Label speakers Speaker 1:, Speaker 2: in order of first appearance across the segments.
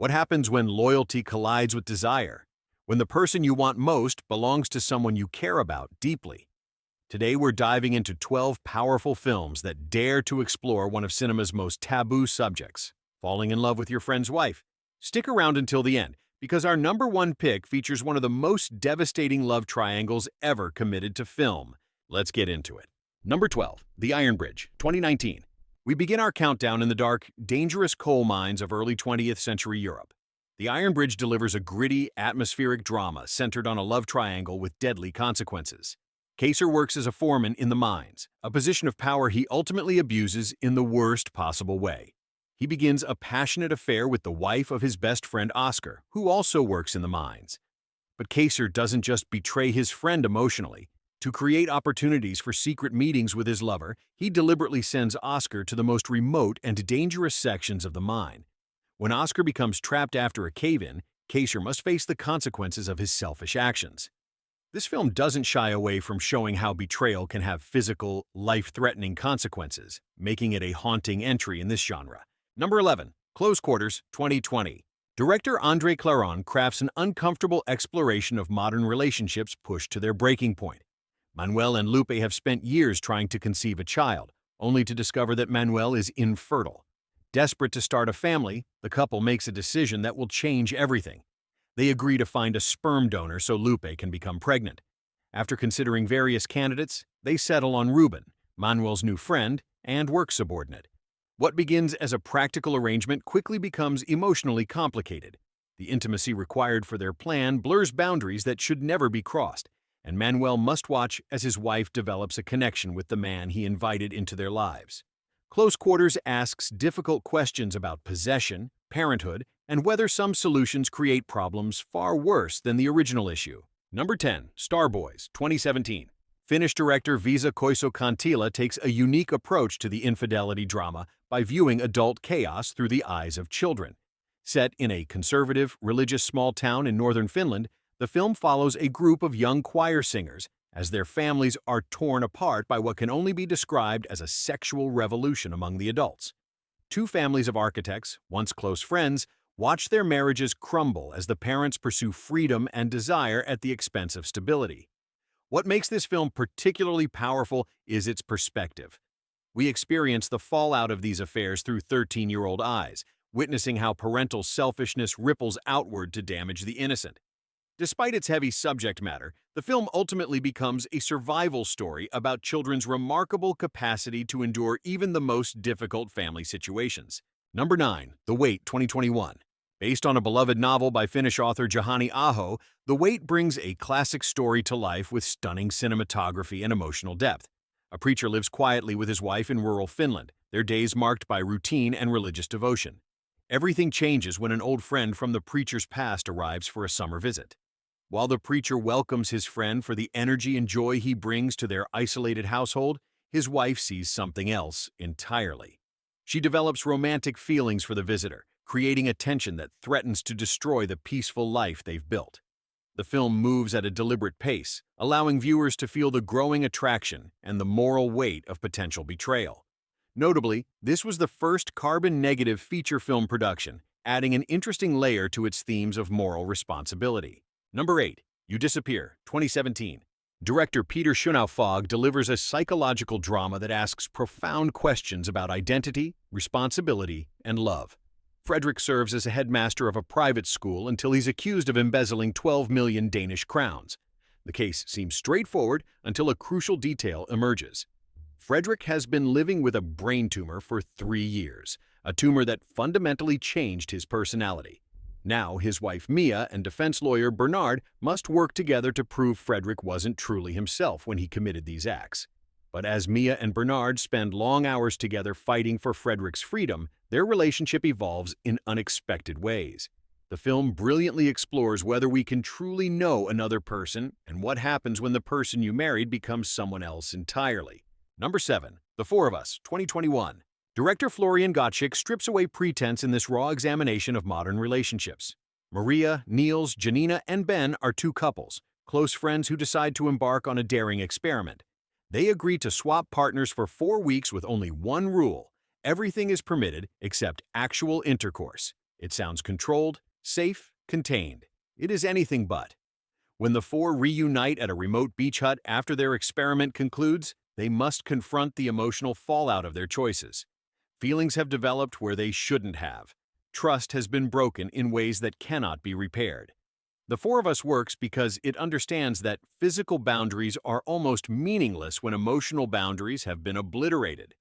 Speaker 1: What happens when loyalty collides with desire? When the person you want most belongs to someone you care about deeply? Today we're diving into 12 powerful films that dare to explore one of cinema's most taboo subjects, falling in love with your friend's wife. Stick around until the end, because our number one pick features one of the most devastating love triangles ever committed to film. Let's get into it. Number 12, The Iron Bridge, 2019. We begin our countdown in the dark, dangerous coal mines of early 20th century Europe. The Iron Bridge delivers a gritty, atmospheric drama centered on a love triangle with deadly consequences. Kaser works as a foreman in the mines, a position of power he ultimately abuses in the worst possible way. He begins a passionate affair with the wife of his best friend Oscar, who also works in the mines. But Kaser doesn't just betray his friend emotionally. To create opportunities for secret meetings with his lover, he deliberately sends Oscar to the most remote and dangerous sections of the mine. When Oscar becomes trapped after a cave-in, Kaser must face the consequences of his selfish actions. This film doesn't shy away from showing how betrayal can have physical, life-threatening consequences, making it a haunting entry in this genre. Number 11, Close Quarters, 2020. Director André Claron crafts an uncomfortable exploration of modern relationships pushed to their breaking point. Manuel and Lupe have spent years trying to conceive a child, only to discover that Manuel is infertile. Desperate to start a family, the couple makes a decision that will change everything. They agree to find a sperm donor so Lupe can become pregnant. After considering various candidates, they settle on Ruben, Manuel's new friend and work subordinate. What begins as a practical arrangement quickly becomes emotionally complicated. The intimacy required for their plan blurs boundaries that should never be crossed, and Manuel must watch as his wife develops a connection with the man he invited into their lives. Close Quarters asks difficult questions about possession, parenthood, and whether some solutions create problems far worse than the original issue. Number 10, Starboys, 2017. Finnish director Vesa Koiso-Kantila takes a unique approach to the infidelity drama by viewing adult chaos through the eyes of children. Set in a conservative, religious small town in northern Finland, the film follows a group of young choir singers as their families are torn apart by what can only be described as a sexual revolution among the adults. Two families of architects, once close friends, watch their marriages crumble as the parents pursue freedom and desire at the expense of stability. What makes this film particularly powerful is its perspective. We experience the fallout of these affairs through 13-year-old eyes, witnessing how parental selfishness ripples outward to damage the innocent. Despite its heavy subject matter, the film ultimately becomes a survival story about children's remarkable capacity to endure even the most difficult family situations. Number 9, The Wait, 2021. Based on a beloved novel by Finnish author Juhani Aho, The Wait brings a classic story to life with stunning cinematography and emotional depth. A preacher lives quietly with his wife in rural Finland, their days marked by routine and religious devotion. Everything changes when an old friend from the preacher's past arrives for a summer visit. While the preacher welcomes his friend for the energy and joy he brings to their isolated household, his wife sees something else entirely. She develops romantic feelings for the visitor, creating a tension that threatens to destroy the peaceful life they've built. The film moves at a deliberate pace, allowing viewers to feel the growing attraction and the moral weight of potential betrayal. Notably, this was the first carbon-negative feature film production, adding an interesting layer to its themes of moral responsibility. Number 8, You Disappear, 2017. Director Peter Schoenau-Fogg delivers a psychological drama that asks profound questions about identity, responsibility, and love. Frederick serves as a headmaster of a private school until he's accused of embezzling 12 million Danish crowns. The case seems straightforward until a crucial detail emerges. Frederick has been living with a brain tumor for 3 years, a tumor that fundamentally changed his personality. Now, his wife Mia and defense lawyer Bernard must work together to prove Frederick wasn't truly himself when he committed these acts. But as Mia and Bernard spend long hours together fighting for Frederick's freedom, their relationship evolves in unexpected ways. The film brilliantly explores whether we can truly know another person and what happens when the person you married becomes someone else entirely. Number 7, The Four of Us, 2021. Director Florian Gottschalk strips away pretense in this raw examination of modern relationships. Maria, Niels, Janina, and Ben are two couples, close friends who decide to embark on a daring experiment. They agree to swap partners for 4 weeks with only one rule: everything is permitted except actual intercourse. It sounds controlled, safe, contained. It is anything but. When the four reunite at a remote beach hut after their experiment concludes, they must confront the emotional fallout of their choices. Feelings have developed where they shouldn't have. Trust has been broken in ways that cannot be repaired. The Four of Us works because it understands that physical boundaries are almost meaningless when emotional boundaries have been obliterated.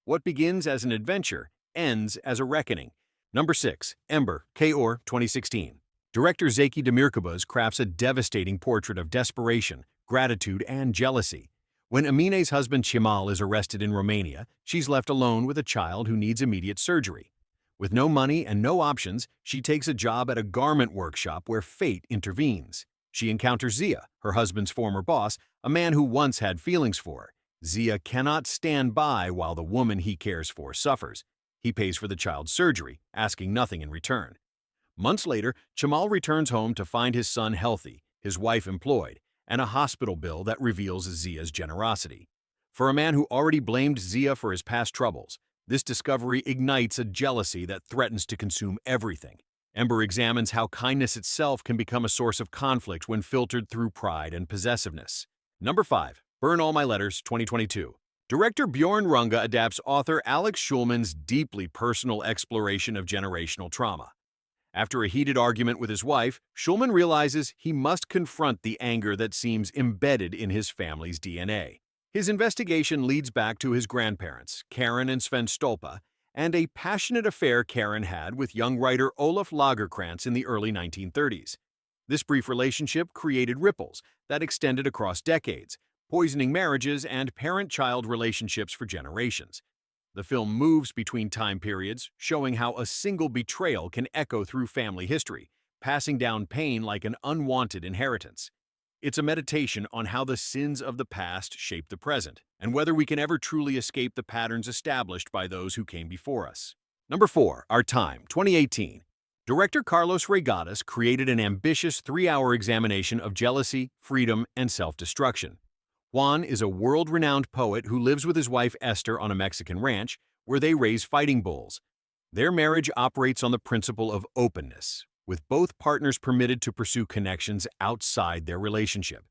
Speaker 1: What begins as an adventure ends as a reckoning. Number 6. Ember, K.O.R. 2016. Director Zeki Demirkubuz crafts a devastating portrait of desperation, gratitude, and jealousy. When Amine's husband Chimal is arrested in Romania, she's left alone with a child who needs immediate surgery. With no money and no options, she takes a job at a garment workshop where fate intervenes. She encounters Zia, her husband's former boss, a man who once had feelings for her. Zia cannot stand by while the woman he cares for suffers. He pays for the child's surgery, asking nothing in return. Months later, Chimal returns home to find his son healthy, his wife employed, and a hospital bill that reveals Zia's generosity. For a man who already blamed Zia for his past troubles, this discovery ignites a jealousy that threatens to consume everything. Ember examines how kindness itself can become a source of conflict when filtered through pride and possessiveness. Number 5. Burn All My Letters, 2022. Director Bjorn Runge adapts author Alex Schulman's deeply personal exploration of generational trauma. After a heated argument with his wife, Schulman realizes he must confront the anger that seems embedded in his family's DNA. His investigation leads back to his grandparents, Karen and Sven Stolpa, and a passionate affair Karen had with young writer Olaf Lagerkrantz in the early 1930s. This brief relationship created ripples that extended across decades, poisoning marriages and parent-child relationships for generations. The film moves between time periods, showing how a single betrayal can echo through family history, passing down pain like an unwanted inheritance. It's a meditation on how the sins of the past shape the present, and whether we can ever truly escape the patterns established by those who came before us. Number 4. Our Time, 2018. Director Carlos Regadas created an ambitious 3-hour examination of jealousy, freedom, and self-destruction. Juan is a world-renowned poet who lives with his wife Esther on a Mexican ranch where they raise fighting bulls. Their marriage operates on the principle of openness, with both partners permitted to pursue connections outside their relationship.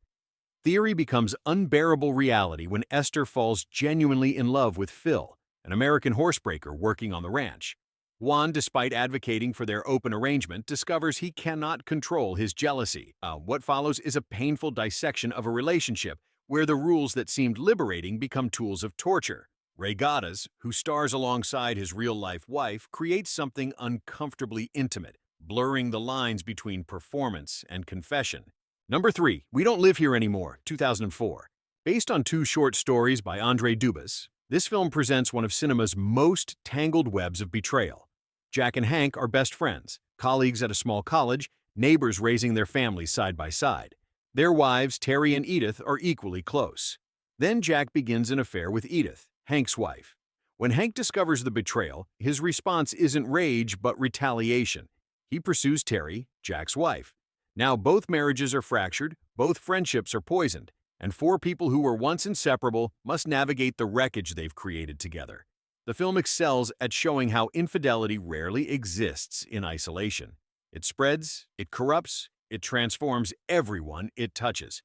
Speaker 1: Theory becomes unbearable reality when Esther falls genuinely in love with Phil, an American horsebreaker working on the ranch. Juan, despite advocating for their open arrangement, discovers he cannot control his jealousy. What follows is a painful dissection of a relationship where the rules that seemed liberating become tools of torture. Regadas, who stars alongside his real-life wife, creates something uncomfortably intimate, blurring the lines between performance and confession. Number 3. We Don't Live Here Anymore, 2004. Based on 2 short stories by Andre Dubas, this film presents one of cinema's most tangled webs of betrayal. Jack and Hank are best friends, colleagues at a small college, neighbors raising their families side by side. Their wives, Terry and Edith, are equally close. Then Jack begins an affair with Edith, Hank's wife. When Hank discovers the betrayal, his response isn't rage but retaliation. He pursues Terry, Jack's wife. Now both marriages are fractured, both friendships are poisoned, and 4 people who were once inseparable must navigate the wreckage they've created together. The film excels at showing how infidelity rarely exists in isolation. It spreads, it corrupts, it transforms everyone it touches.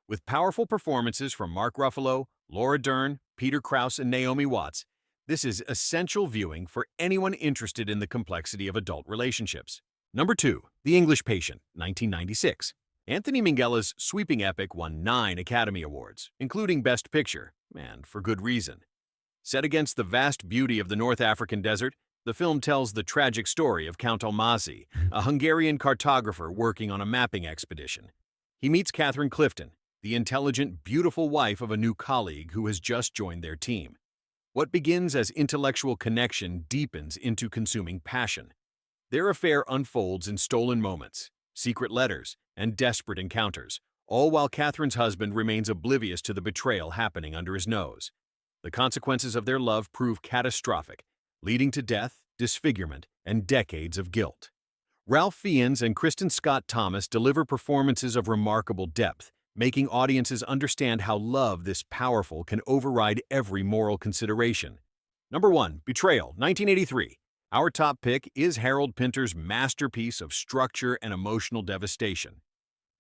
Speaker 1: With powerful performances from Mark Ruffalo, Laura Dern, Peter Krause, and Naomi Watts, this is essential viewing for anyone interested in the complexity of adult relationships. Number 2. The English Patient, 1996. Anthony Minghella's sweeping epic won 9 Academy Awards, including Best Picture, and for good reason. Set against the vast beauty of the North African desert, the film tells the tragic story of Count Almazy, a Hungarian cartographer working on a mapping expedition. He meets Catherine Clifton, the intelligent, beautiful wife of a new colleague who has just joined their team. What begins as intellectual connection deepens into consuming passion. Their affair unfolds in stolen moments, secret letters, and desperate encounters, all while Catherine's husband remains oblivious to the betrayal happening under his nose. The consequences of their love prove catastrophic, leading to death, disfigurement, and decades of guilt. Ralph Fiennes and Kristen Scott Thomas deliver performances of remarkable depth, making audiences understand how love this powerful can override every moral consideration. Number 1. Betrayal, 1983. Our top pick is Harold Pinter's masterpiece of structure and emotional devastation.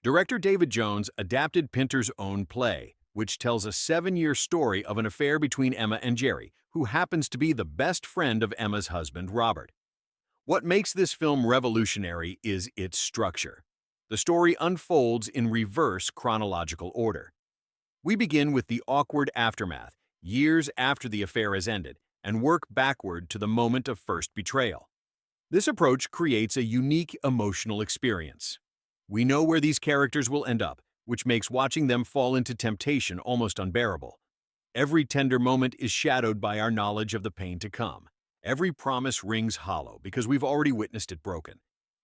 Speaker 1: Director David Jones adapted Pinter's own play, which tells a 7-year story of an affair between Emma and Jerry, who happens to be the best friend of Emma's husband, Robert. What makes this film revolutionary is its structure. The story unfolds in reverse chronological order. We begin with the awkward aftermath, years after the affair has ended, and work backward to the moment of first betrayal. This approach creates a unique emotional experience. We know where these characters will end up, which makes watching them fall into temptation almost unbearable. Every tender moment is shadowed by our knowledge of the pain to come. Every promise rings hollow because we've already witnessed it broken.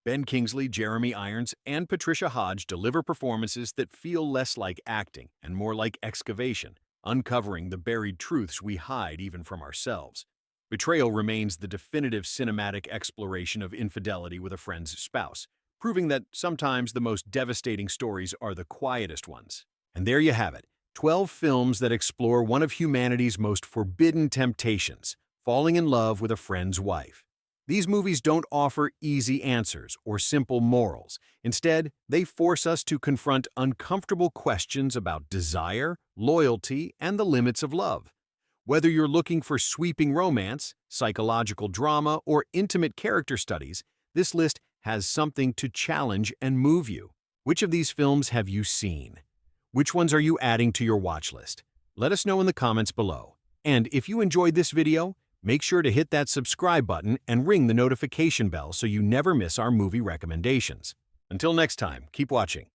Speaker 1: Ben Kingsley, Jeremy Irons, and Patricia Hodge deliver performances that feel less like acting and more like excavation, uncovering the buried truths we hide even from ourselves. Betrayal remains the definitive cinematic exploration of infidelity with a friend's spouse, proving that sometimes the most devastating stories are the quietest ones. And there you have it, 12 films that explore one of humanity's most forbidden temptations, falling in love with a friend's wife. These movies don't offer easy answers or simple morals. Instead, they force us to confront uncomfortable questions about desire, loyalty, and the limits of love. Whether you're looking for sweeping romance, psychological drama, or intimate character studies, this list has something to challenge and move you. Which of these films have you seen? Which ones are you adding to your watch list? Let us know in the comments below. And if you enjoyed this video, make sure to hit that subscribe button and ring the notification bell so you never miss our movie recommendations. Until next time, keep watching.